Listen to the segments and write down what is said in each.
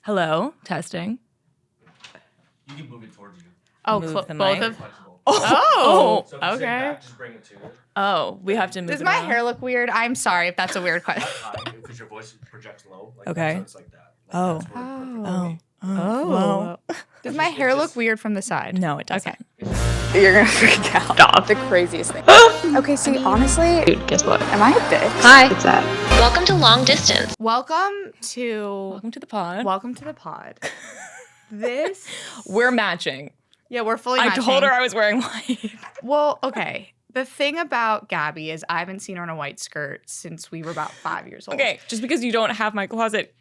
Hello, testing. You can move it towards you. Oh, both mic. of. Oh, So if you sit okay. back, just bring it to you. Oh, we have to move Does it my around. hair look weird? I'm sorry if that's a weird question. Not high, because your voice projects low. Like Okay. That, so it's like that. Like Oh. That's where it perfectly Oh. meet. Oh. Wow. Does my hair look weird from the side? No, it doesn't. Okay. You're gonna freak out. Stop. The craziest thing. Okay, see, honestly, Dude, guess what? am I a bitch? Hi. What's that? Welcome to Long Distance. Welcome to Welcome to the pod. Welcome to the pod. This We're matching. yeah, we're fully I matching. told her I was wearing white. Well, okay. The thing about Gabby is I haven't seen her in a white skirt since we were about 5 years old. Okay, just because you don't have my closet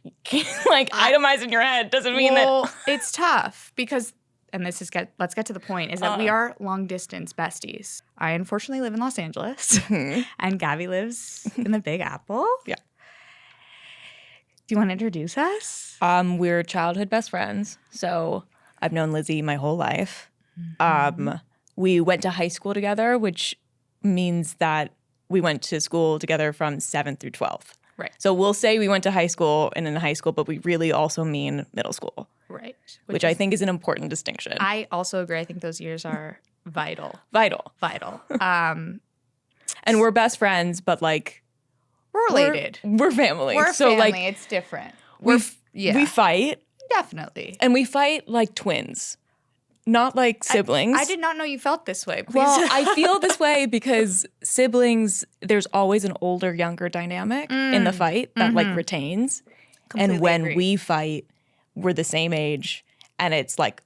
like itemized in your head doesn't mean that. It's tough because, and this is let's get to the point, is that we are long distance besties. I unfortunately live in Los Angeles, and Gabby lives in the Big Apple. Yeah. Do you want to introduce us? We're childhood best friends, so I've known Lizzy my whole life. We went to high school together, which means that we went to school together from 7th through 12th. Right. So we'll say we went to high school and in high school, but we really also mean middle school, Right. which I think is an important distinction. I also agree. I think those years are vital. Vital. And we're best friends, but like we're related. We're family. We're so family. like It's different. we Yeah. fight, Definitely. and we fight like twins, not like siblings. I did not know you felt this way. Please. Well, I feel this way because siblings, there's always an older, younger dynamic in the fight that like retains. Completely and when agree. we fight, we're the same age, and it's like,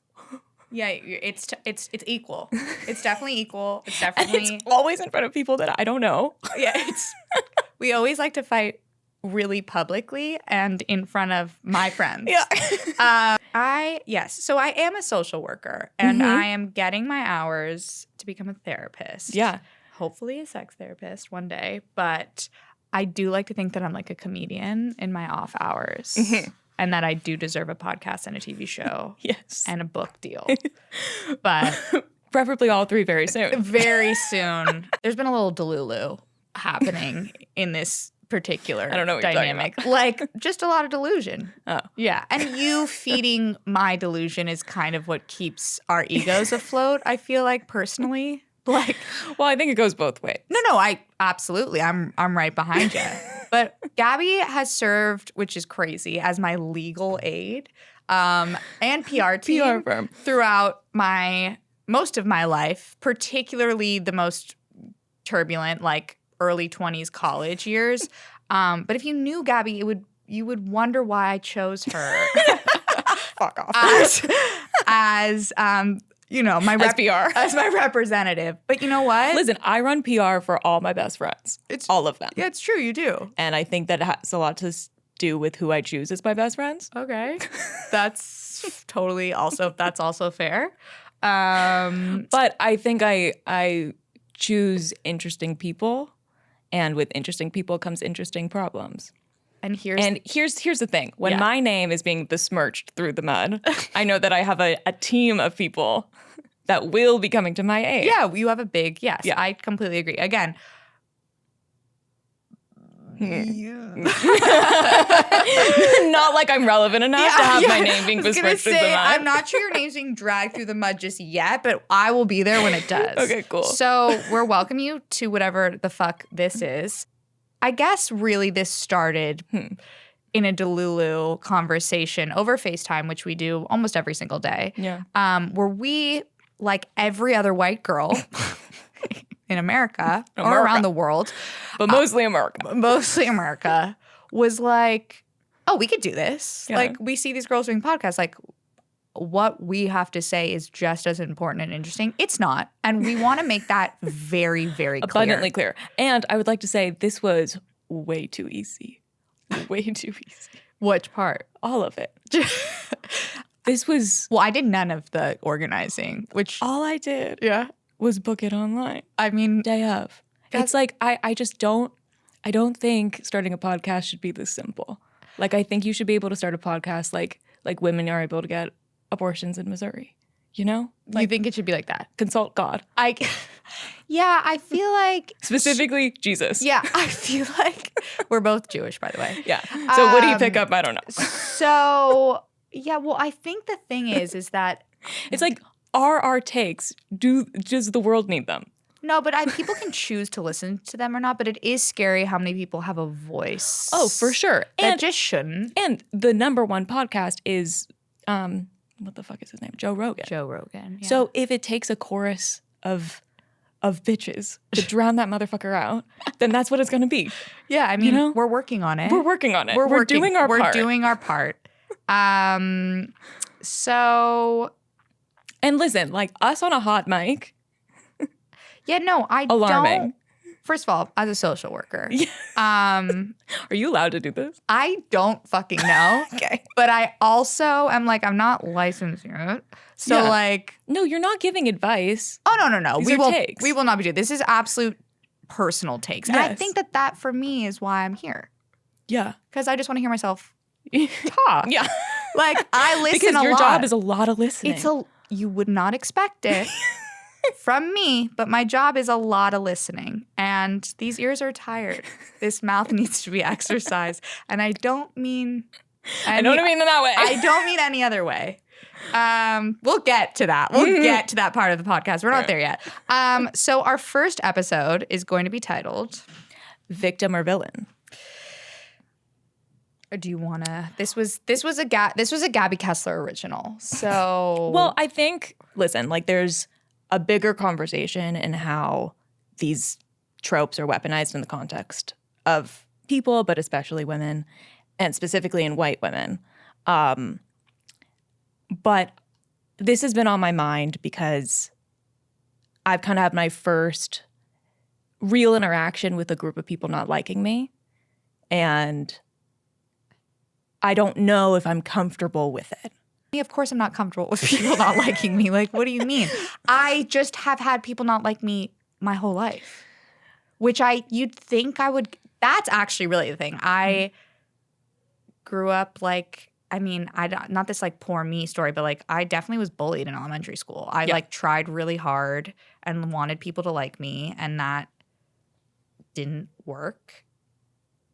Yeah, it's equal. It's definitely equal. It's and definitely it's always in front of people that I don't know. yeah. It's we always like to fight really publicly and in front of my friends. Yeah. So I am a social worker and I am getting my hours to become a therapist. Yeah. Hopefully a sex therapist one day, but I do like to think that I'm like a comedian in my off hours and that I do deserve a podcast and a TV show Yes. and a book deal. But Preferably all three very soon. very soon, there's been a little delulu happening in this particular I don't know what you're talking dynamic. Like just a lot of delusion. Oh. Yeah. And you feeding my delusion is kind of what keeps our egos afloat, I feel like personally. Like Well, I think it goes both ways. no, I absolutely. I'm right behind you. But Gabby has served, which is crazy, as my legal aid and PR team PR firm. throughout most of my life, particularly the most turbulent, like early 20s college years. But if you knew Gabby, you would wonder why I chose her Fuck off. as my As PR. as my representative. But you know what? Listen, I run PR for all my best friends. All of them. Yeah, it's true. You do. And I think that has a lot to do with who I choose as my best friends. Okay. That's that's also fair. But I think I choose interesting people, and with interesting people comes interesting problems. And here's Here's the thing. When Yeah. my name is being besmirched through the mud, I know that I have a team of people that will be coming to my aid. yeah, you have a big yes. Yeah. I completely agree. Again, Not like I'm relevant enough to have my name being I was gonna besmirched through the say, mud. I'm not sure your name's being dragged through the mud just yet, but I will be there when it does. Okay, cool. So we're welcoming you to whatever the fuck this is. I guess really this started in a Delulu conversation over FaceTime, which we do almost every single day. Yeah. Where we, like every other white girl in America or America. around the world, But mostly America. mostly America, was like, oh, we could do this. Yeah. Like, we see these girls doing podcasts. Like, what we have to say is just as important and interesting. It's not. And we want to make that very, very clear. Abundantly clear. And I would like to say this was way too easy. Way too easy. Which part? All of it. This was Well, I did none of the organizing, which, all I did yeah. was book it online. I mean, Day of. It's like I just don't think starting a podcast should be this simple. Like I think you should be able to start a podcast like women are able to get abortions in Missouri. You know? you think it should be like that? Consult God. I feel like, Specifically Jesus. yeah, I feel like we're both Jewish, by the way. Yeah. So what do you pick up? I don't know. So Yeah, well, I think the thing is that It's like, are our takes, does the world need them? no, but people can choose to listen to them or not, but it is scary how many people have a voice. Oh, for sure. That just shouldn't. And the number one podcast is, what the fuck is his name? Joe Rogan. Joe Rogan. Yeah. So if it takes a chorus of bitches to drown that motherfucker out, then that's what it's going to be. yeah, I mean, you know? we're working on it. We're working on it. We're doing our part. We're doing our part. So... And listen, like us on a hot mic, Yeah, no, I alarming. don't. First of all, as a social worker, Are you allowed to do this? I don't fucking know. Okay. But I also am like, I'm not licensed yet. So Yeah. like, No, you're not giving advice. oh, no. These are takes. We will not be doing this. Is absolute personal takes. And I Yes. think that for me is why I'm here. Yeah. Because I just want to hear myself talk. Yeah. Like I listen Because a your lot. job is a lot of listening. You would not expect it from me, but my job is a lot of listening. And these ears are tired. This mouth needs to be exercised. And I don't mean I don't mean in that way. I don't mean any other way. We'll get to that. We'll get to that part of the podcast. We're not there yet. So our first episode is going to be titled Victim or villain? Or do you want to? This was a Gabby Kessler original. So Well, I think, listen, like there's a bigger conversation in how these tropes are weaponized in the context of people, but especially women, and specifically in white women. But this has been on my mind because I've kind of had my first real interaction with a group of people not liking me. And I don't know if I'm comfortable with it. of course I'm not comfortable with people not liking me. Like, what do you mean? I just have had people not like me my whole life, which you'd think I would. That's actually really the thing. I grew up like, I mean, not this like poor me story, but like I definitely was bullied in elementary school. I like tried really hard and wanted people to like me, and that didn't work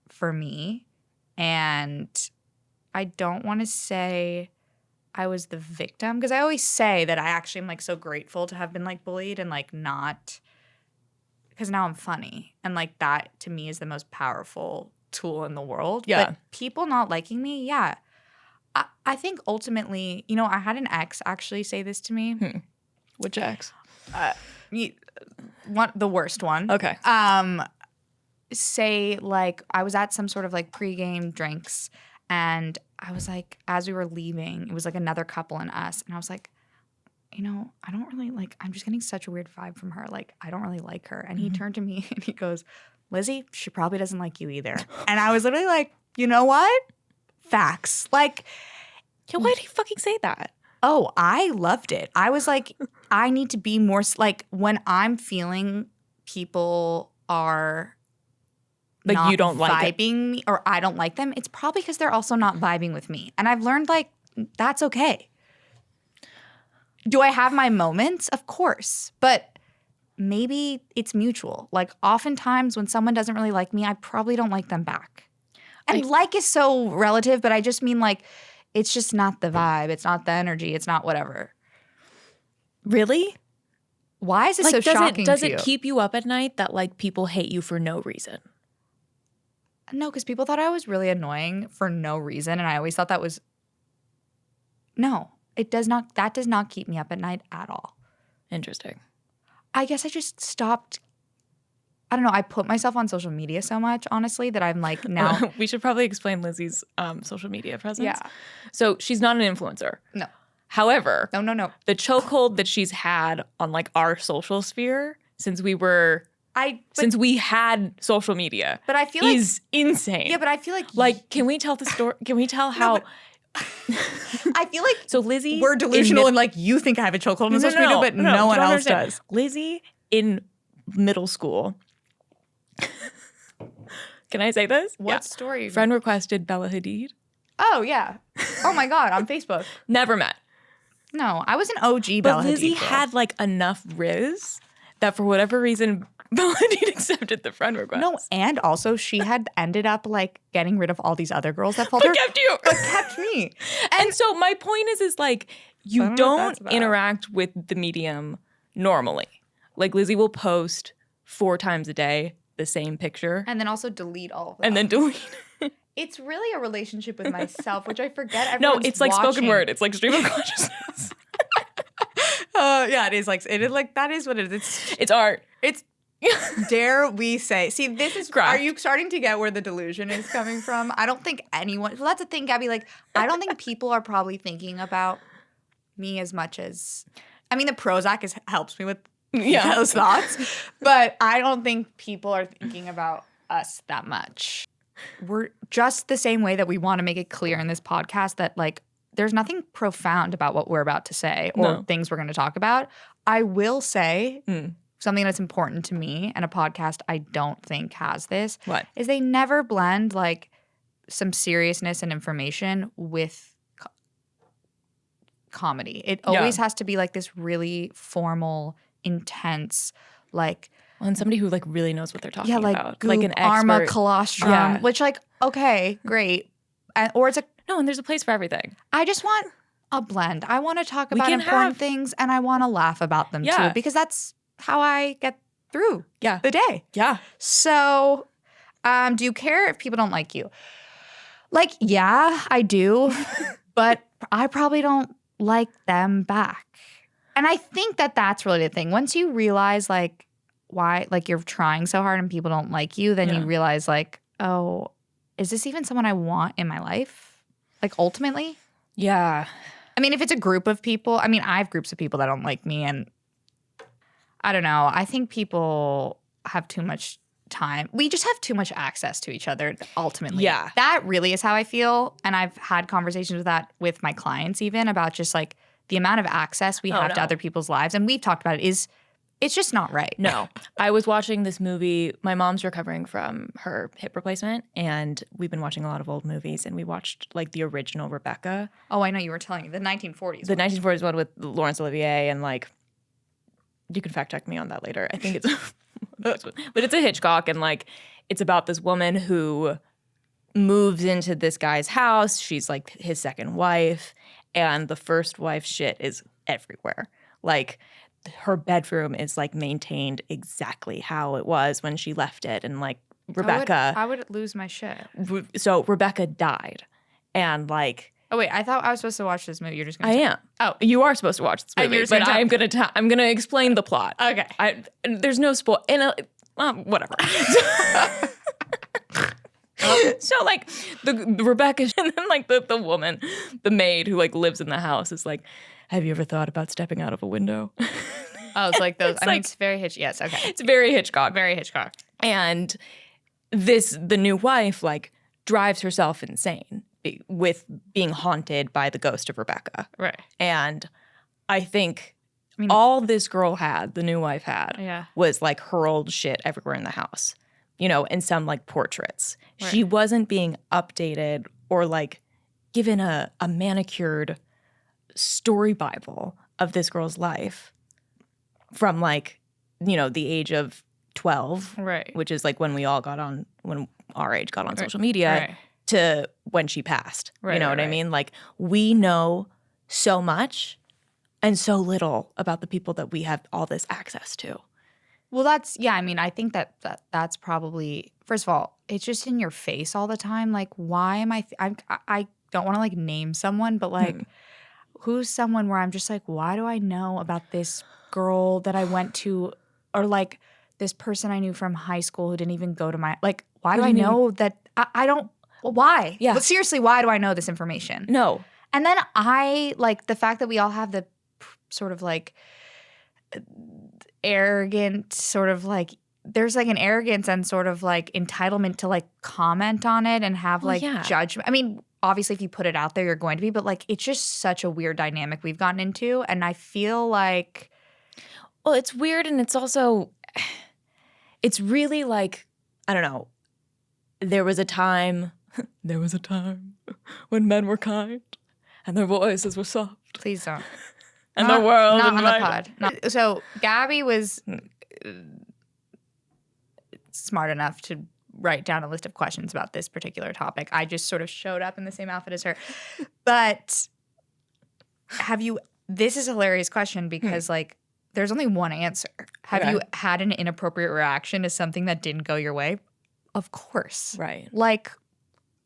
for me. And I don't want to say I was the victim, because I always say that I actually am like so grateful to have been like bullied and like not, because now I'm funny, and like that to me is the most powerful tool in the world. Yeah. But people not liking me, yeah. I think ultimately, you know, I had an ex actually say this to me. Which ex? The worst one. Okay. Say like I was at some sort of like pregame drinks, and I was like, as we were leaving, it was like another couple and us, and I was like, you know, I don't really like, I'm just getting such a weird vibe from her. Like, I don't really like her. And he turned to me and he goes, Lizzy, she probably doesn't like you either. And I was literally like, you know what? Facts. Like, Yeah, why did he fucking say that? oh, I loved it. I was like, I need to be more, like, when I'm feeling people are Like, not you don't like it. vibing me, or I don't like them, it's probably because they're also not vibing with me. And I've learned, like, that's okay. Do I have my moments? Of course. But maybe it's mutual. Like, oftentimes when someone doesn't really like me, I probably don't like them back. And like is so relative, but I just mean, like, it's just not the vibe. It's not the energy. It's not whatever. Really? Why is it Like, so shocking does to it you? keep you up at night that like people hate you for no reason? No, because people thought I was really annoying for no reason, and I always thought that was no. It does not. That does not keep me up at night at all. Interesting. I guess I just stopped. I don't know. I put myself on social media so much, honestly, that I'm like now. We should probably explain Lizzy's social media presence. Yeah. So she's not an influencer. No. However, No. the chokehold that she's had on like our social sphere since we had social media, But I feel like is insane. yeah. But I feel like, can we tell the story? Can we tell how? I feel like So Lizzy, we're delusional and like you think I have a chokehold on social media, but no one don't else understand. does. Lizzy in middle school. Can I say this? What story? Friend requested Bella Hadid. Oh yeah. Oh my god, on Facebook. Never met. No, I was an OG But Bella Lizzy Hadid girl. had like enough riz that for whatever reason Valentine accepted the friend request. No, and also she had ended up like getting rid of all these other girls that followed her. But kept you. But kept me. And so my point is like, I you don't know what that's don't about. interact with the medium normally. Like Lizzy will post 4 times a day the same picture And then also delete all of them. and then delete. It's really a relationship with myself, which I forget No, everyone's it's like watching. spoken word. It's like stream of consciousness. Yeah, it is like that is what it is. It's art. It's dare we say. See, this is Craft. are you starting to get where the delusion is coming from? I don't think anyone well, that's the thing, Gabby. Like, I don't think people are probably thinking about me as much as I mean the Prozac helps me with those thoughts. But I don't think people are thinking about us that much. We're just the same way that we want to make it clear in this podcast that like there's nothing profound about what we're about to say or things we're going to talk about. I will say something that's important to me and a podcast I don't think has this. What? Is they never blend like some seriousness and information with comedy. It always has to be like this really formal, intense, like Well, and somebody who like really knows what they're talking like about. goop, Like an arma expert. colostrum, which like, okay, great. Or it's a No, and there's a place for everything. I just want a blend. I want to talk about can important have- things and I want to laugh about them Yeah. too because that's how I get through Yeah. the day. Yeah. So, do you care if people don't like you? Like, yeah, I do, but I probably don't like them back. And I think that that's really the thing. Once you realize like why, like you're trying so hard and people don't like you, then you realize like, oh, is this even someone I want in my life? Like ultimately? Yeah. I mean, if it's a group of people, I mean, I have groups of people that don't like me and I don't know. I think people have too much time. We just have too much access to each other ultimately. Yeah. That really is how I feel. And I've had conversations with that with my clients even about just like the amount of access we have to other people's lives. And we've talked about it it's just not right. No. I was watching this movie. My mom's recovering from her hip replacement, and we've been watching a lot of old movies, and we watched like the original Rebecca. Oh, I know you were telling me. The 1940s. The 1940s one with Laurence Olivier, and like, you can fact check me on that later. I think it's, but it's a Hitchcock, and like, it's about this woman who moves into this guy's house. She's like his second wife, and the first wife's shit is everywhere. Like, her bedroom is like maintained exactly how it was when she left it, and like Rebecca. I would lose my shit. So Rebecca died, and like. Oh wait, I thought I was supposed to watch this movie. You're just gonna. I am. Oh, you are supposed to watch this movie, you're but gonna I'm gonna explain the plot. Okay. There's no spoil. Whatever. So like the Rebecca and then like the woman, the maid who like lives in the house is like, have you ever thought about stepping out of a window? Oh, it's like those. It's I mean, like- it's very Hitchcock. Yes, okay. It's very Hitchcock. Very Hitchcock. And the new wife like drives herself insane with being haunted by the ghost of Rebecca. Right. And I think mean- all this girl had, the new wife had, Yeah. was like hurled shit everywhere in the house, you know, and some like portraits. Right. She wasn't being updated or like given a manicured story Bible of this girl's life from like, you know, the age of 12, Right. which is like when our age got on social media, Right. to when she passed. Right, You know right, what I right. mean? Like, we know so much and so little about the people that we have all this access to. Well, that's I mean, I think that's probably first of all, it's just in your face all the time. Like, why am I don't want to like name someone, but like, who's someone where I'm just like, why do I know about this girl that I went to, or like this person I knew from high school who didn't even go to my like? Why do I know that? I don't. Well, why? Yeah. But seriously, why do I know this information? No. And then I like the fact that we all have the sort of like arrogant sort of like there's like an arrogance and sort of like entitlement to like comment on it and have Well, like yeah. judgment. I mean, obviously if you put it out there, you're going to be, but like it's just such a weird dynamic we've gotten into. And I feel like Well, it's weird, and it's also, it's really like, I don't know, there was a time when men were kind and their voices were soft please don't. and the world Not on the invited. pod. So Gabby was smart enough to write down a list of questions about this particular topic. I just sort of showed up in the same outfit as her. But this is a hilarious question because like there's only one answer. Have you had an inappropriate reaction to something that didn't go your way? Of course. Right. Like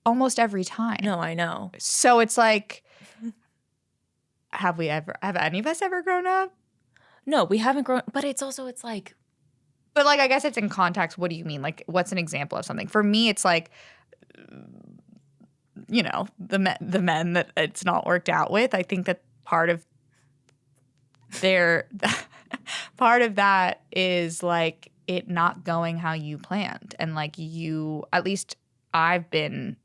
almost every time. No, I know. So it's like, have any of us ever grown up? No, we haven't grown, but it's like. But like, I guess it's in context. What do you mean? Like, what's an example of something? For me, it's like, you know, the men that it's not worked out with. I think that part of that is like it not going how you planned. And like at least I've been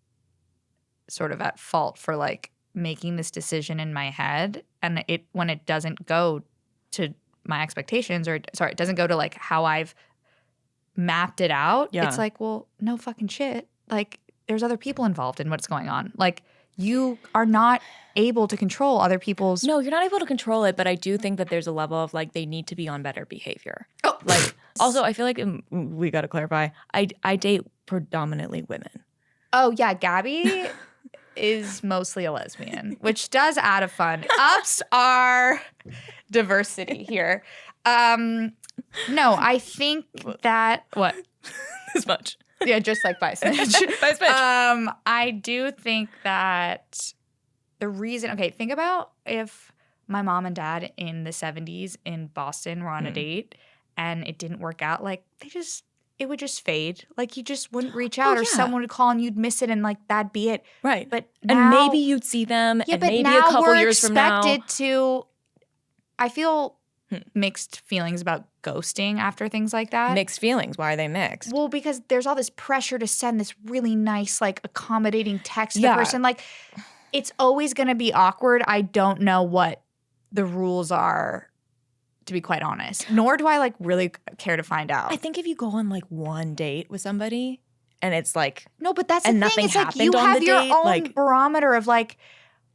sort of at fault for like making this decision in my head. And when it doesn't go to my expectations it doesn't go to like how I've mapped it out. Yeah. It's like, well, no fucking shit. Like there's other people involved in what's going on. Like you are not able to control other people's. No, you're not able to control it, but I do think that there's a level of like they need to be on better behavior. Oh. Like also I feel like we got to clarify. I date predominantly women. Oh yeah, Gabby is mostly a lesbian, which does add a fun. Ups our diversity here. No, I think that what? This much. Yeah, just like by smidge. By smidge. I do think that the reason, think about if my mom and dad in the 70s in Boston were on a date and it didn't work out, like it would just fade. Like you just wouldn't reach out or someone would call and you'd miss it and like that'd be it. Right. But and maybe you'd see them and but maybe now a couple we're years from now. expected to, I feel mixed feelings about ghosting after things like that. Mixed feelings. Why are they mixed? Well, because there's all this pressure to send this really nice, like accommodating text to the person. Like it's always going to be awkward. I don't know what the rules are, to be quite honest. Nor do I like really care to find out. I think if you go on like one date with somebody and it's like no, but that's the and thing. nothing It's like happened you on have the your date, own like- barometer of like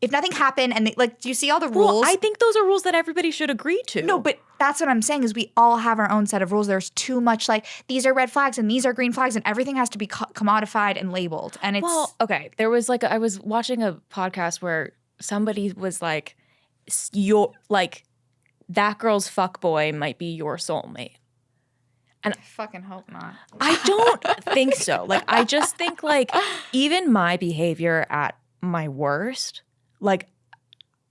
if nothing happened and do you see all the rules? Well, I think those are rules that everybody should agree to. No, but that's what I'm saying is we all have our own set of rules. There's too much like these are red flags and these are green flags and everything has to be commodified and labeled. And it's okay. There was like I was watching a podcast where somebody was like, "Your like that girl's fuckboy might be your soulmate." I fucking hope not. I don't think so. Like I just think like even my behavior at my worst, like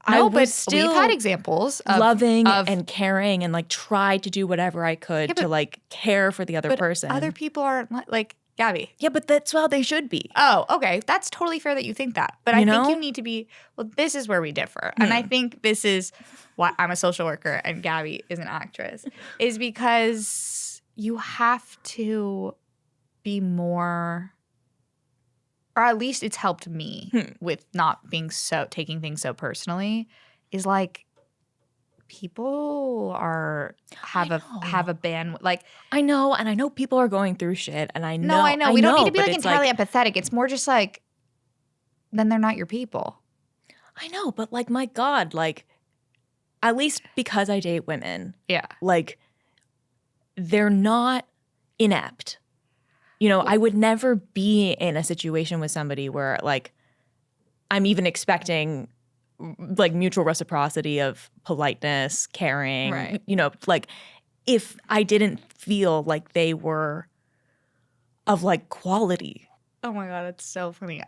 I was still we've had examples of loving and caring and like tried to do whatever I could to like care for the other person. Other people are like Gabby. Yeah, but that's how they should be. Oh, okay. That's totally fair that you think that. But I think you need to be, well, this is where we differ. And I think this is why I'm a social worker and Gabby is an actress, is because you have to be more, or at least it's helped me with not being taking things so personally, is like people have a bandwidth. Like I know, and I know people are going through shit, and I know. No, I know. We don't need to be but like it's entirely empathetic. It's more just like, then they're not your people. I know, but like my God, like at least because I date women, Yeah. like they're not inept. You know, I would never be in a situation with somebody where like I'm even expecting like mutual reciprocity of politeness, caring, Right. You know, like if I didn't feel like they were of like quality. Oh my God, it's so funny.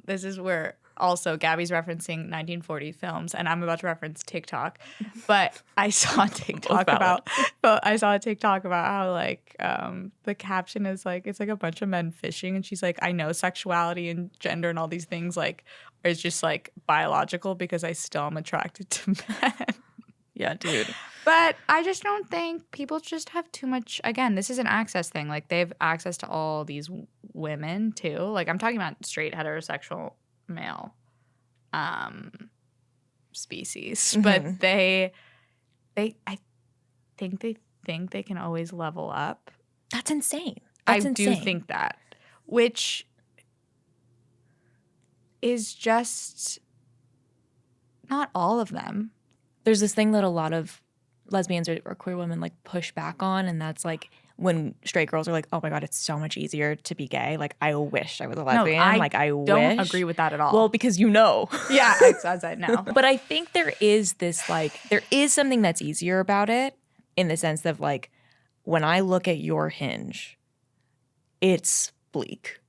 This is where also Gabby's referencing 1940 films and I'm about to reference TikTok. But I saw a TikTok about how like the caption is like it's like a bunch of men fishing and she's like, I know sexuality and gender and all these things like is just like biological because I still am attracted to men. Yeah, dude. But I just don't think people just have too much. Again, this is an access thing. Like they have access to all these women too. Like I'm talking about straight heterosexual male species, but I think they think they can always level up. That's insane. I do think that, which is just not all of them. There's this thing that a lot of lesbians or queer women like push back on, and that's like when straight girls are like, oh my God, it's so much easier to be gay. Like, I wish I was a No, lesbian. I I don't wish. agree with that at all. Well, because you know. yeah, as I know. But I think there is this, like, there is something that's easier about it in the sense of, like, when I look at your Hinge, it's bleak,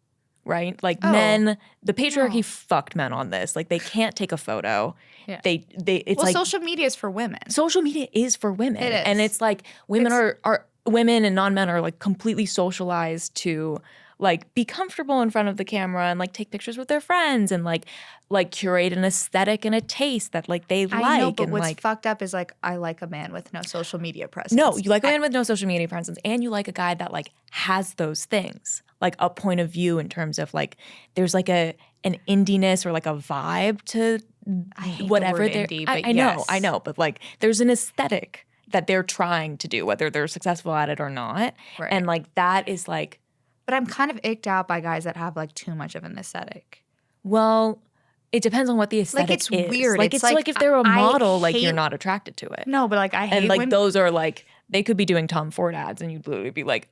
right? Like, men, the patriarchy fucked men on this. Like, they can't take a photo. Yeah. It's well, like social media is for women. social media is for women. It is. And it's like women are women and non-men are like completely socialized to like be comfortable in front of the camera and like take pictures with their friends and like curate an aesthetic and a taste that like they like. I know, but and what's like fucked up is like I like a man with no social media presence. no, you like a man with no social media presence, and you like a guy that like has those things, like a point of view in terms of like there's like an indiness or like a vibe to I hate whatever the word they're. indie, but I know, but like there's an aesthetic that they're trying to do, whether they're successful at it or not, Right. and like that is like, But I'm kind of icked out by guys that have like too much of an aesthetic. well, it depends on what the aesthetic it's is. weird. Like It's it's like like, if they're a I model, like you're hate- not attracted to it, No, but like I hate and like when those are like they could be doing Tom Ford ads, and you'd literally be like.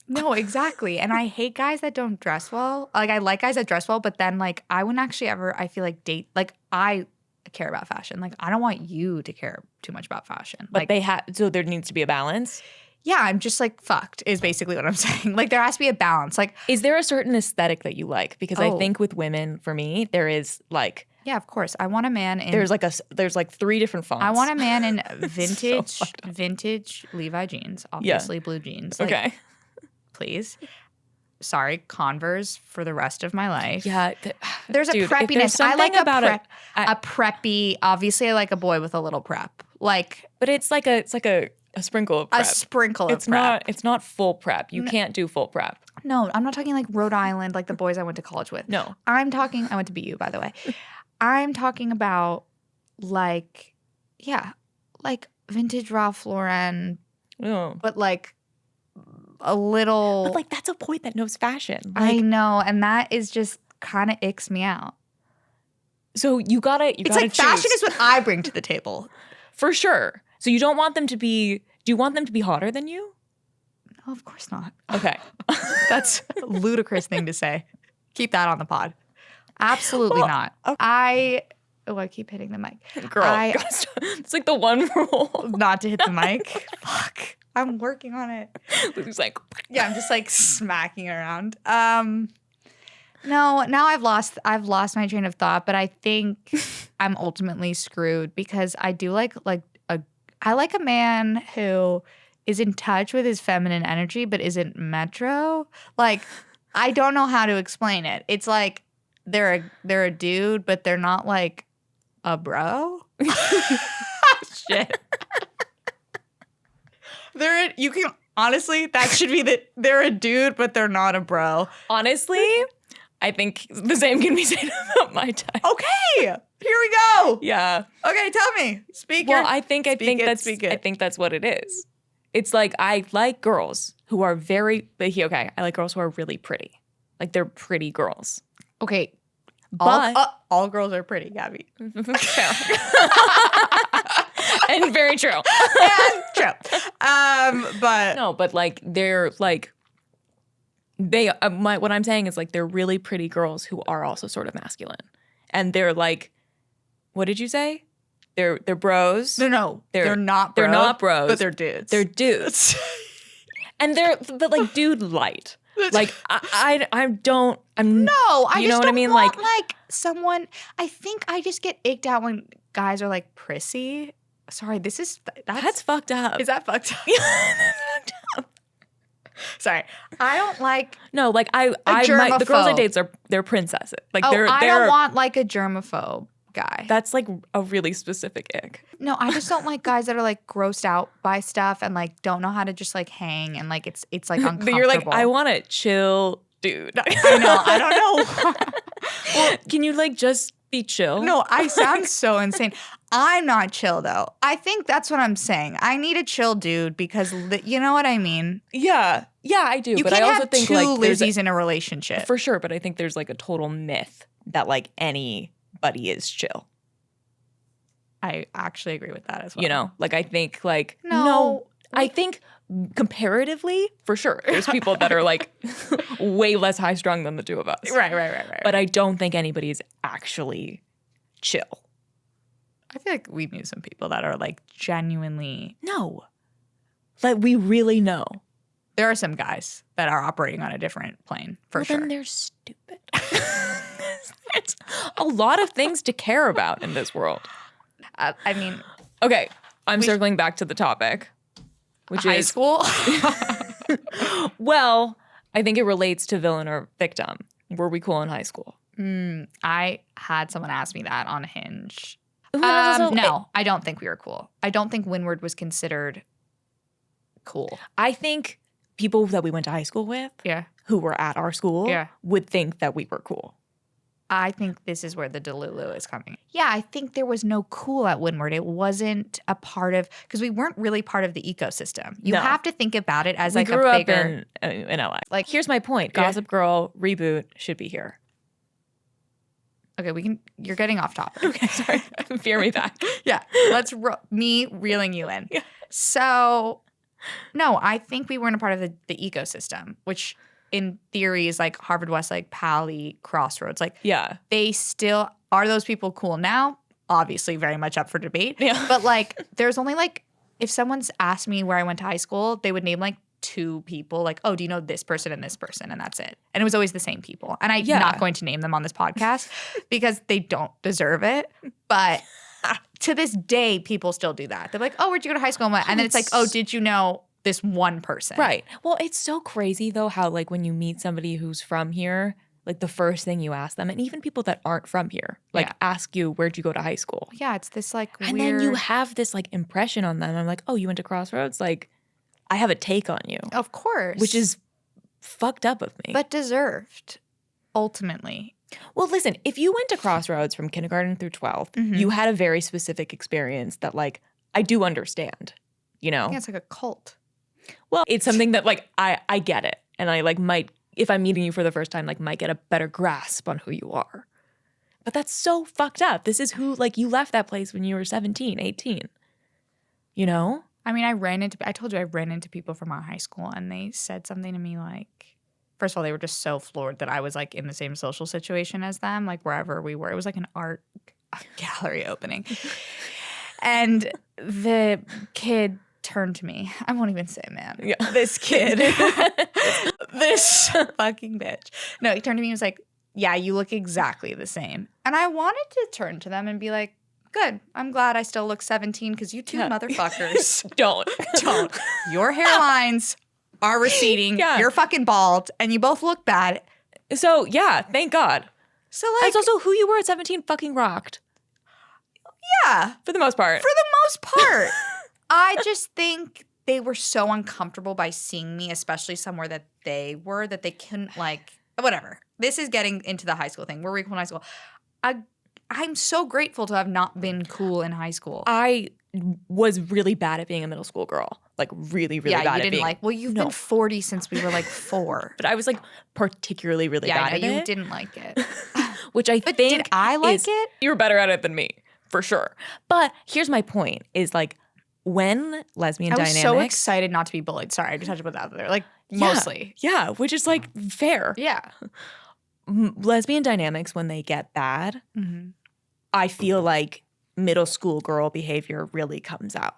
No, exactly. And I hate guys that don't dress well. Like I like guys that dress well, but then like I wouldn't actually ever I feel like date like I care about fashion. Like I don't want you to care too much about fashion. But Like they have, so there needs to be a balance. yeah, I'm just like fucked is basically what I'm saying. Like there has to be a balance. Like Is there a certain aesthetic that you like? Because I Oh. think with women, for me, there is like yeah, of course. I want a man in there's like 3 different fonts. I want a man in vintage fucked up. vintage Levi jeans, obviously blue jeans. Like, Okay. please. Sorry, Converse for the rest of my life. Yeah. There's a Dude, if there's preppiness. I like something about a preppy. Obviously, I like a boy with a little prep, like but it's like a sprinkle of a prep. sprinkle of It's prep. not full prep. You can't do full prep. No, I'm not talking like Rhode Island, like the boys I went to college with. No. I'm talking. I went to BU, by the way. I'm talking about like, yeah, like vintage Ralph Lauren, Oh. but like a little. But like that's a point that knows fashion. I Like, know, and that is just kind of icks me out. so you gotta It's gotta like choose. fashion is what I bring to the table. for sure. So you don't want them to be. Do you want them to be hotter than you? No, of course not. Okay. That's a ludicrous thing to say. Keep that on the pod. Absolutely Well, not. okay. I keep hitting the mic. Girl, I- gotta stop. It's like the one rule. Not to hit the mic. Fuck. I'm working on it. It's like Yeah, I'm just like smacking around. No, now I've lost my train of thought, but I think I'm ultimately screwed because I do I like a man who is in touch with his feminine energy but isn't metro. Like I don't know how to explain it. It's like they're a dude but they're not like a bro. Shit. You can honestly that should be they're a dude but they're not a bro. honestly, I think the same can be said about my type. Okay, here we go. Yeah. Okay, tell me. Speak Well, your- I think that's what it is. It's like I like girls who are I like girls who are really pretty. Like they're pretty girls. Okay. But All girls are pretty, Gabby. fair. And very true. Yeah, true. But No, but like they're like what I'm saying is like they're really pretty girls who are also sort of masculine. And they're like, what did you say? They're bros. no, they're not. They're bros, not bros. but they're dudes. They're dudes. And but like dude light. Like I'm no. I You just know what I don't mean? want, Like- someone. I think I just get icked out when guys are like prissy. Sorry, that's fucked up. Is that fucked up? Sorry, I don't like. No, like the girls I germaphobe. date they're princesses. Like Oh, they're I don't want like a germaphobe guy. that's like a really specific ick. No, I just don't like guys that are like grossed out by stuff and like don't know how to just like hang and like it's like uncomfortable. But you're like, I want a chill dude. I know. I don't know. Well, can you like just be chill? No, I sound so insane. I'm not chill though. I think that's what I'm saying. I need a chill dude because you know what I mean. Yeah, I do. You but can't I also have think two like there's Lizzies in a relationship. for sure. But I think there's like a total myth that like anybody is chill. I actually agree with that as well. You know, like I think like No. I think comparatively, for sure, there's people that are like way less high strung than the two of us. Right. But I don't think anybody's actually chill. I feel like we knew some people that are like genuinely. No. Like we really know. There are some guys that are operating on a different plane, for sure. Then they're stupid. There's a lot of things to care about in this world. I mean, Okay, I'm circling back to the topic, which high is school. well, I think it relates to villain or victim. Were we cool in high school? I had someone ask me that on Hinge. Also- No, I don't think we were cool. I don't think Windward was considered cool. I think people that we went to high school with, Yeah. who were at our school, Yeah. would think that we were cool. I think this is where the Delulu is coming. Yeah, I think there was no cool at Windward. It wasn't a part of, because we weren't really part of the ecosystem. You No. have to think about it as We like grew a up bigger. in LA. Like, here's my point. Yeah. Gossip Girl reboot should be here. Okay, you're getting off topic. Okay, sorry. Fear me back. Yeah, me reeling you in. Yeah. So, no, I think we weren't a part of the ecosystem, which in theory is like Harvard, Westlake, Pali, Crossroads. Like, Yeah. they still are those people cool now? Obviously, very much up for debate. Yeah. But like, there's only like, if someone's asked me where I went to high school, they would name like 2 people. Like, oh, do you know this person and this person? And that's it. And it was always the same people. And I'm not going to name them on this podcast because they don't deserve it. But to this day, people still do that. They're like, oh, where'd you go to high school? And then it's like, oh, did you know this one person? Right. Well, it's so crazy though how like when you meet somebody who's from here, like the first thing you ask them, and even people that aren't from here, like Yeah. ask you, where'd you go to high school? Yeah, it's this like And weird. then you have this like impression on them. I'm like, oh, you went to Crossroads? Like, I have a take on you, Of course. which is fucked up of me. But deserved, ultimately. Well, listen, if you went to Crossroads from kindergarten through 12th, Mhm. you had a very specific experience that like I do understand, you know? Yeah, it's like a cult. Well, it's something that like I get it. And I like might, if I'm meeting you for the first time, like might get a better grasp on who you are. But that's so fucked up. This is who, like you left that place when you were 17, 18. You know? I mean, I told you I ran into people from our high school and they said something to me like, first of all, they were just so floored that I was like in the same social situation as them, like wherever we were. It was like an art gallery opening. And the kid turned to me. I won't even say man. Yeah. This kid. This fucking bitch. No, he turned to me and was like, yeah, you look exactly the same. And I wanted to turn to them and be like, good. I'm glad I still look 17 because you two motherfuckers Don't. don't. Your hairlines are receding. Yeah. You're fucking bald and you both look bad. So yeah, thank God. So like, That's also who you were at 17 fucking rocked. yeah, For the most part. for the most part. I just think they were so uncomfortable by seeing me, especially somewhere that they were, that they couldn't like, whatever. This is getting into the high school thing. We're equal in high school. I'm so grateful to have not been cool in high school. I was really bad at being a middle school girl. Like really, really yeah, bad you at didn't being. like. Well, you've No. been 40 since we were like 4. But I was like particularly really Yeah, bad I at know you it. didn't like it. Which I But think did I like is- it? You were better at it than me, for sure. But here's my point: is like when lesbian I was dynamics. so excited not to be bullied. Sorry, I just had to put that out there. Like mostly. Yeah, which is like fair. Yeah. Lesbian dynamics when they get bad, Mm-hmm. I feel like middle school girl behavior really comes out.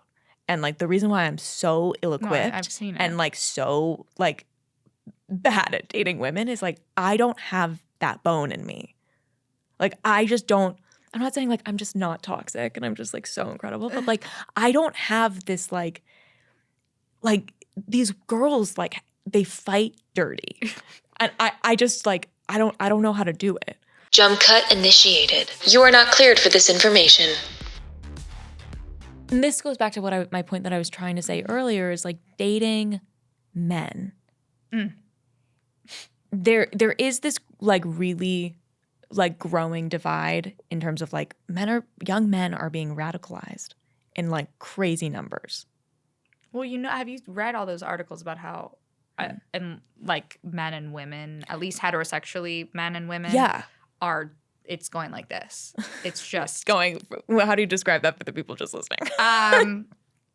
And like the reason why I'm so ill-equipped I've seen it. and like so like bad at dating women is like I don't have that bone in me. Like I just don't. I'm not saying like I'm just not toxic and I'm just like so incredible, but like I don't have this like these girls like they fight dirty. And I just like I don't know how to do it. Jump cut initiated. You are not cleared for this information. And this goes back to my point that I was trying to say earlier is like dating men. Mm. There is this like really like growing divide in terms of like young men are being radicalized in like crazy numbers. Well, have you read all those articles about how and like men and women, at least heterosexually men and women, Yeah. it's going like this. It's just How do you describe that for the people just listening?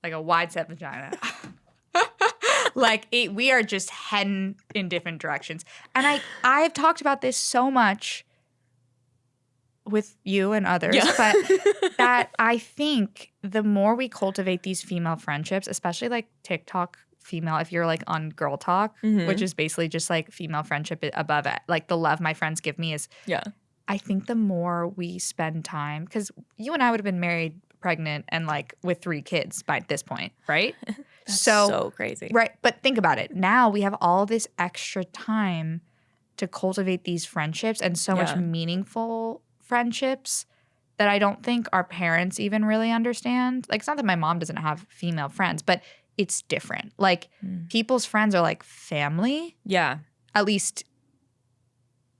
like a wide set vagina. Like we are just heading in different directions. And I've talked about this so much with you and others, but that I think the more we cultivate these female friendships, especially like TikTok female, if you're like on Girl Talk, which is basically just like female friendship above it, like the love my friends give me is, I think the more we spend time, because you and I would have been married, pregnant, and like with 3 kids by this point, right? That's so crazy. Right. But think about it. Now we have all this extra time to cultivate these friendships and so much meaningful friendships that I don't think our parents even really understand. Like, it's not that my mom doesn't have female friends, but it's different. Like, people's friends are like family. Yeah. At least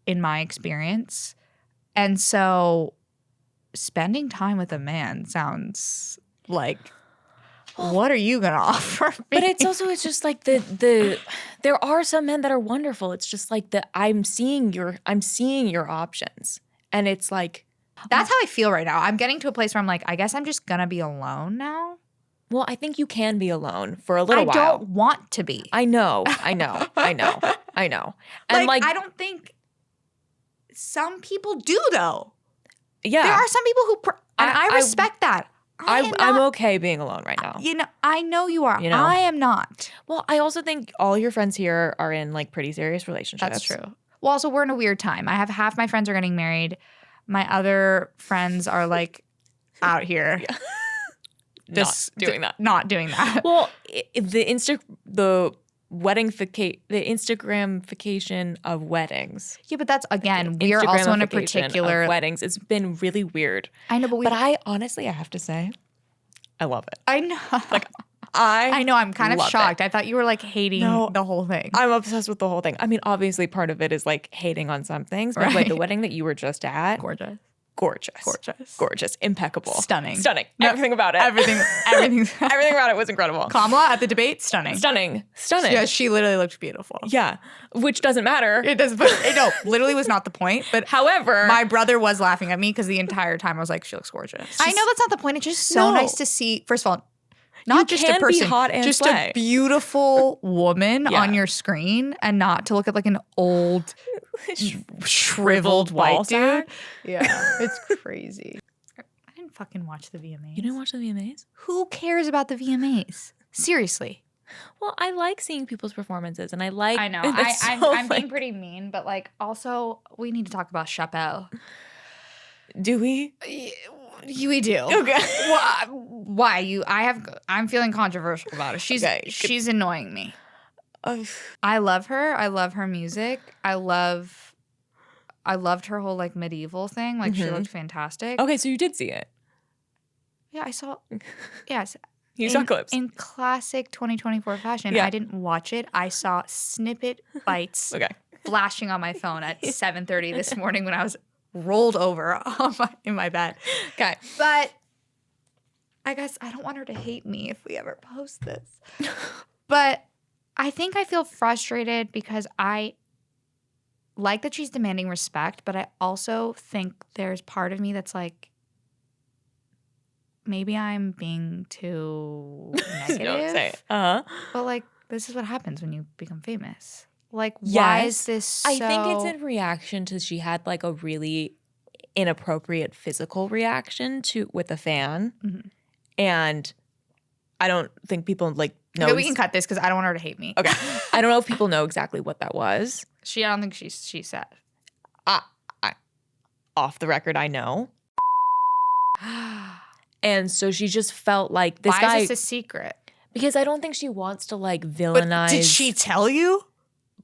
in my experience. And so spending time with a man sounds like, what are you going to offer me? But it's just like the there are some men that are wonderful. It's just like I'm seeing your options. And it's like, that's how I feel right now. I'm getting to a place where I'm like, I guess I'm just going to be alone now. well, I think you can be alone for a little while. I don't want to be. I know. And like I don't think some people do though. yeah. There are some people who, and I respect that. I'm okay being alone right now. You know, I know you are. You know? I am not. Well, I also think all your friends here are in like pretty serious relationships. That's true. Well, also we're in a weird time. I have half my friends are getting married. My other friends are like out here. Not doing that. Not doing that. Well, the Instagramification of weddings. Yeah, but that's again, we are also in a particular of weddings. It's been really weird. I know, but I honestly, I have to say, I love it. I know. Like I know. I'm kind of love shocked. I thought you were like hating the whole thing. I'm obsessed with the whole thing. I mean, obviously, part of it is like hating on some things, but like the wedding that you were just at, gorgeous, impeccable, stunning. No, everything about it, everything about it was incredible. Kamala at the debate, stunning. Yeah, she literally looked beautiful. Yeah, which doesn't matter. It does, but no, literally was not the point. But however, my brother was laughing at me because the entire time I was like, she looks gorgeous. I know that's not the point. It's just so nice to see. First of all, not just a person, hot and just slay. A beautiful woman on your screen, and not to look at like an old, shriveled white dude. Yeah, it's crazy. I didn't fucking watch the VMAs. You didn't watch the VMAs? Who cares about the VMAs? Seriously. Well, I like seeing people's performances, and I know. I'm being pretty mean, but like also we need to talk about Chappelle. Do we? We do. Okay. Why? I'm feeling controversial about it. She's annoying me. I love her. I love her music. I loved her whole like medieval thing. Like she looked fantastic. Okay, so you did see it. Yeah, I saw. Yes. You saw clips. In classic 2024 fashion. Yeah. I didn't watch it. I saw snippet bites flashing on my phone at 7:30 this morning when I was rolled over in my bed. Okay. But I guess I don't want her to hate me if we ever post this. But I think I feel frustrated because I like that she's demanding respect, but I also think there's part of me that's like, maybe I'm being too negative. Don't say it. Uh-huh. But like, this is what happens when you become famous. Like, why is this so... I think it's in reaction to she had like a really inappropriate physical reaction with a fan. Mm-hmm. And I don't think people like know. Okay, we can cut this because I don't want her to hate me. Okay. I don't know if people know exactly what that was. I don't think she said. Off the record, I know. And so she just felt like this guy... Why is this a secret? Because I don't think she wants to like villainize... But did she tell you?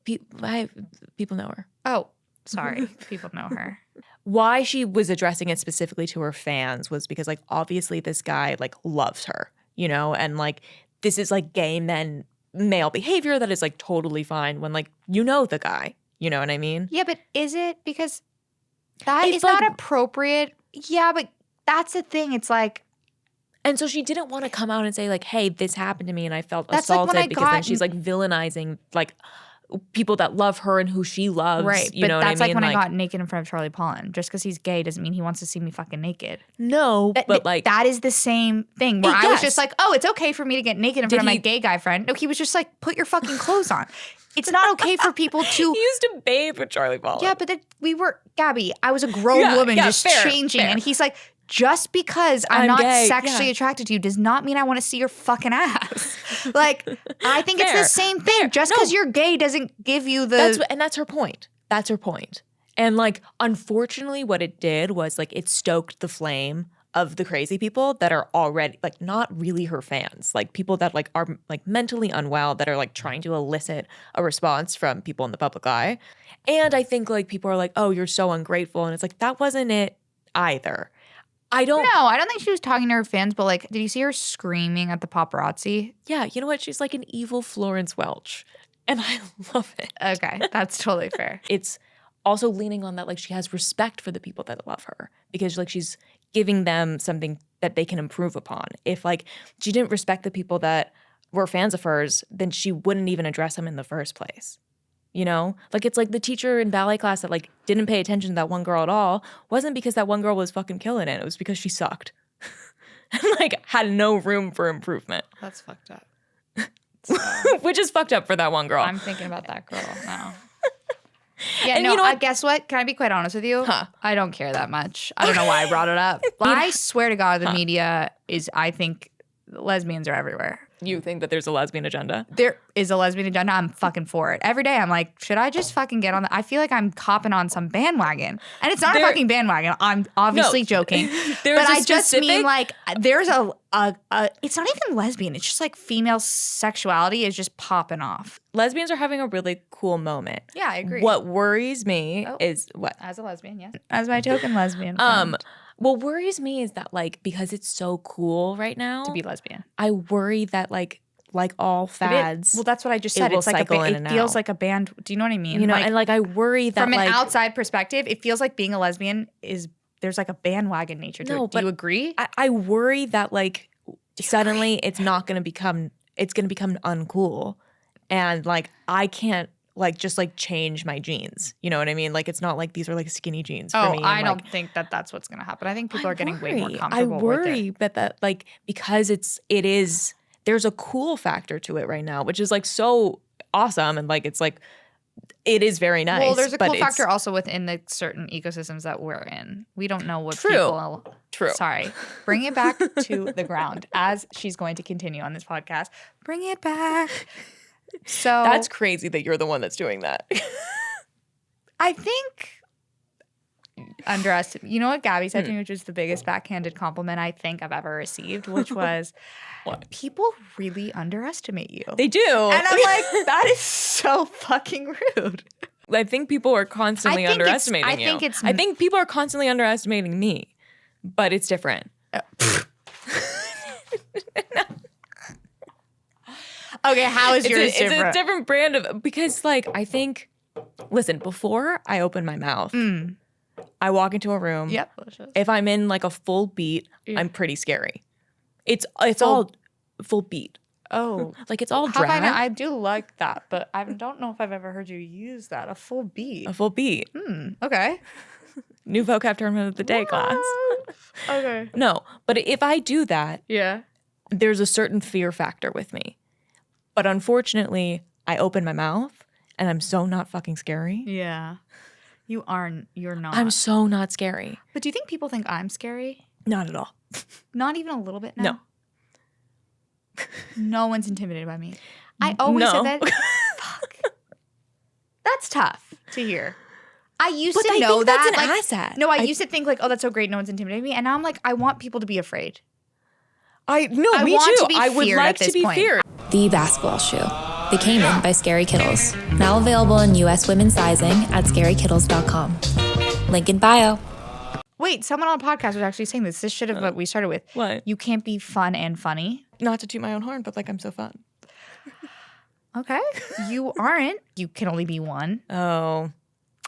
People know her. Oh, sorry. People know her. Why she was addressing it specifically to her fans was because like obviously this guy like loves her, you know? And like this is like gay male behavior that is like totally fine when like you know the guy. You know what I mean? Yeah, but is it? Because that is like, not appropriate. Yeah, but that's the thing. It's like... And so she didn't want to come out and say like, hey, this happened to me and I felt assaulted, like because then she's like villainizing like people that love her and who she loves. Right. You But know what I that's mean? like when I got naked in front of Charlie Pollen. Just because he's gay doesn't mean he wants to see me fucking naked. No, but like that is the same thing where I was Yes. just like, oh, it's okay for me to get naked in Did front of my he- gay guy friend. No, he was just like, put your fucking clothes on. It's not okay for people to. he used to bathe with Charlie Pollen. Yeah, but we were, Gabby, I was a grown Yeah, woman yeah, just fair, changing. fair. And he's like, just because I'm I'm not gay, sexually yeah. attracted to you does not mean I want to see your fucking ass. Like, I think it's the Fair, same thing. fair. Just No. because you're gay doesn't give you the. That's her point. That's her point. And like, unfortunately, what it did was like it stoked the flame of the crazy people that are already like not really her fans, like people that like are like mentally unwell that are like trying to elicit a response from people in the public eye. And I think like people are like, oh, you're so ungrateful. And it's like, that wasn't it either. I don't. No, I don't think she was talking to her fans, but like, did you see her screaming at the paparazzi? Yeah, you know what? She's like an evil Florence Welch. And I love it. Okay, that's totally fair. It's also leaning on that, like she has respect for the people that love her because like she's giving them something that they can improve upon. If like she didn't respect the people that were fans of hers, then she wouldn't even address them in the first place. You know, like it's like the teacher in ballet class that like didn't pay attention to that one girl at all wasn't because that one girl was fucking killing it. It was because she sucked and like had no room for improvement, That's fucked up. which is fucked up for that one girl. I'm thinking about that girl now. Yeah, And no, you know what? guess what? Can I be quite honest with you? Huh. I don't care that much. I don't know why I brought it up. I swear to God, the media is, I think lesbians are everywhere. You think that there's a lesbian agenda? There is a lesbian agenda. I'm fucking for it. Every day I'm like, should I just fucking get on I feel like I'm copping on some bandwagon. And it's not a fucking bandwagon. I'm obviously joking. There's But a I just specific- mean like there's a it's not even lesbian. It's just like female sexuality is just popping off. Lesbians are having a really cool moment. Yeah, I agree. What worries me is what? As a lesbian, yes. As my token lesbian friend. What worries me is that like because it's so cool right now To be lesbian. I worry that like all fads. Well, that's what I just it said. will It's like cycle in it and feels out. like a band. Do you know what I mean? you know, Like, and like I worry that from an like outside perspective, it feels like being a lesbian is there's like a bandwagon nature to No, it. Do but you agree? I worry that like suddenly it's not going to become uncool, and like I can't like just like change my jeans. You know what I mean? Like it's not like these are like skinny jeans for me. I and, don't like, think that that's what's going to happen. I think people are getting way more I comfortable worry with it. that like because it is there's a cool factor to it right now, which is like so awesome and like it's like it is very nice. Well, there's a but cool it's- factor also within the certain ecosystems that we're in. We don't know what True. people. True. Sorry. Bring it back to the ground as she's going to continue on this podcast. Bring it back. So That's crazy that you're the one that's doing that. I think underestimate. You know what Gabby said to me, which was the biggest backhanded compliment I think I've ever received, which was, What? people really underestimate you. They do. And I'm like, that is so fucking rude. I think people are constantly I think it's- underestimating I you. think it's- I think people are constantly underestimating me, but it's different. Okay, how is yours It's different? a different brand of because like I think listen, before I open my mouth, I walk into a room. Yep. If I'm in like a full beat, I'm pretty scary. It's Full- all full beat. Oh. Like it's all How drag. I do like that, but I don't know if I've ever heard you use that. A full beat. A full beat. Okay. New vocab term of the day class. Okay. No, but if I do that, Yeah. there's a certain fear factor with me. But unfortunately, I open my mouth and I'm so not fucking scary. Yeah. You're not. I'm so not scary. But do you think people think I'm scary? Not at all. Not even a little bit now? No. No one's intimidated by me. I always No. said that. Fuck. That's tough to hear. I used But to I know think that. that's an like, asset. No, I used to think like, oh, that's so great. No one's intimidating me. And now I'm like, I want people to be afraid. I I want too. to be I would feared like at to this be point. feared. The Basketball Shoe. They Came In by Scary Kittles. Now available in U.S. women's sizing at scarykittles.com. Link in bio. Wait, someone on a podcast was actually saying this. This should have what we started with. What? You can't be fun and funny. Not to toot my own horn, but like I'm so fun. Okay. You aren't. You can only be one. Oh.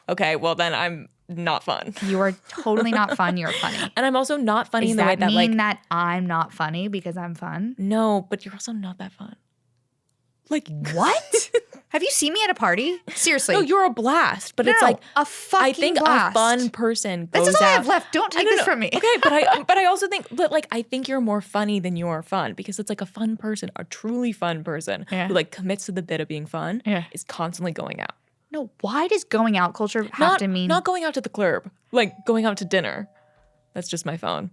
Okay, well then I'm not fun. You are totally not fun. You're funny. And I'm also not funny Does in the way that that like mean that I'm not funny because I'm fun? no, but you're also not that fun. Like What? Have you seen me at a party? Seriously. No, you're a blast, but No, it's no, like a fucking I think blast. a fun person This goes is all I out. have left. Don't take this from me. Okay, but I also think that like I think you're more funny than you are fun because it's like a fun person, a truly fun person Yeah. who like commits to the bit of being fun is constantly going out. No, why does going out culture have to mean not going out to the club, like going out to dinner. That's just my phone.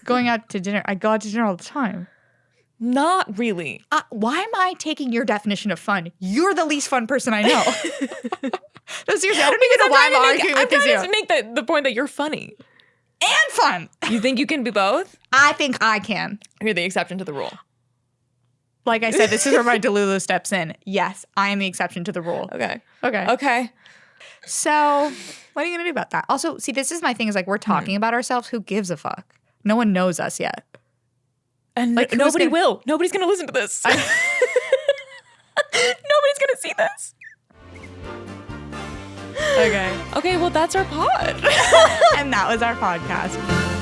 going out to dinner? I go out to dinner all the time. Not really. Why am I taking your definition of fun? You're the least fun person I know. No, seriously, I don't even know why I'm arguing with I'm you. trying to make the point that you're funny. And fun. You think you can be both? I think I can. You're the exception to the rule. Like I said, this is where my Delulu steps in. Yes, I am the exception to the rule. Okay. So what are you going to do about that? Also, see, this is my thing is like we're talking about ourselves. Who gives a fuck? No one knows us yet. And Like, who's nobody gonna- will. Nobody's going to listen to this. Nobody's going to see this. Okay. Okay, well, that's our pod. And that was our podcast.